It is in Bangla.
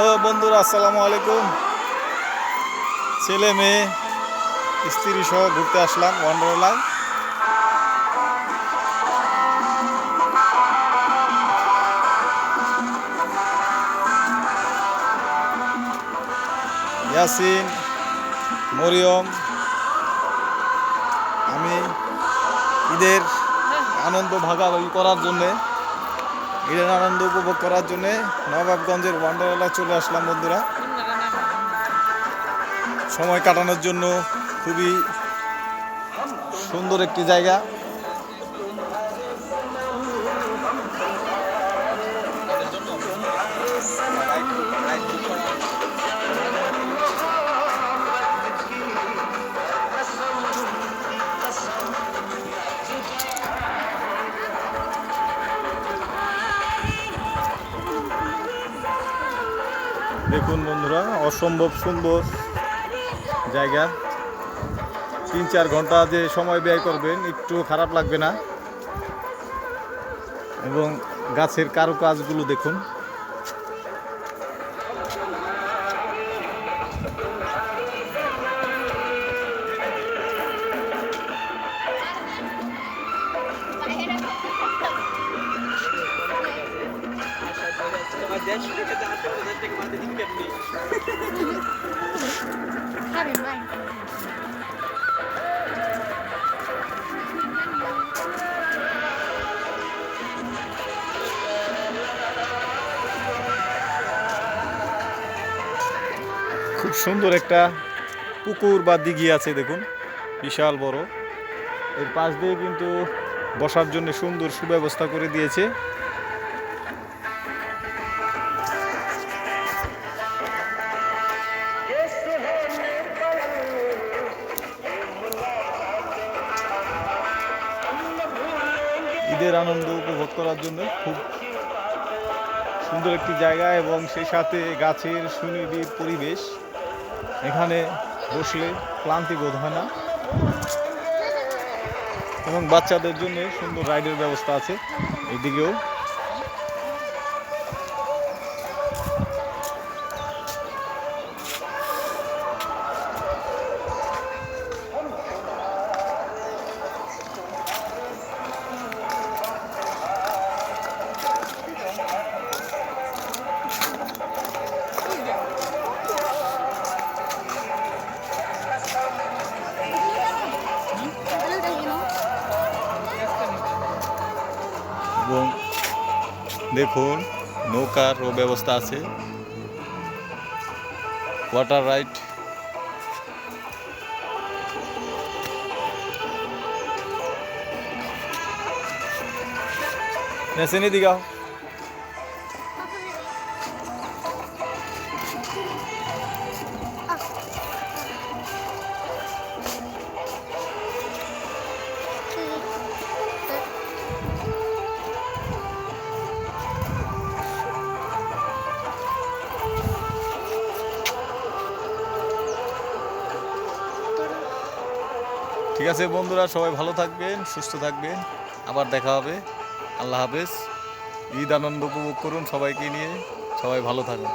হ্যালো বন্ধুরা, আসসালামু আলাইকুম। ছেলে মেয়ে স্ত্রী সহ ঘুরতে আসলাম ওয়ান্ডারলায়। ইয়াসিন, মরিয়ম, আমি ঈদের আনন্দ ভাগাভাগি করার জন্যে, ঈদের আনন্দ উপভোগ করার জন্যে নবাবগঞ্জের ওয়ান্ডারলায় চলে আসলাম বন্ধুরা। সময় কাটানোর জন্য খুবই সুন্দর একটি জায়গা। দেখুন বন্ধুরা, অসম্ভব সুন্দর জায়গা। 3-4 ঘন্টা যে সময় ব্যয় করবেন একটু খারাপ লাগবে না। এবং গাছের কারুকাজগুলো দেখুন। খুব সুন্দর একটা পুকুর বা দিঘি আছে দেখুন, বিশাল বড়। এর পাশ দিয়ে কিন্তু বসার জন্য সুন্দর সুব্যবস্থা করে দিয়েছে। ঈদের আনন্দ উপভোগ করার জন্য খুব সুন্দর একটি জায়গা এবং সেই সাথে গাছের সুনিবিড় পরিবেশ। এখানে বসলে ক্লান্তি বোধ হয় না এবং বাচ্চাদের জন্য সুন্দর রাইডের ব্যবস্থা আছে এদিকেও। এবং দেখুন নৌকারও ব্যবস্থা আছে, ওয়াটার রাইড। নেসেনি দিগাও। ঠিক আছে বন্ধুরা, সবাই ভালো থাকবেন, সুস্থ থাকবেন, আবার দেখা হবে। আল্লাহ হাফেজ। ঈদ আনন্দ উপভোগ করুন সবাইকে নিয়ে, সবাই ভালো থাকুন।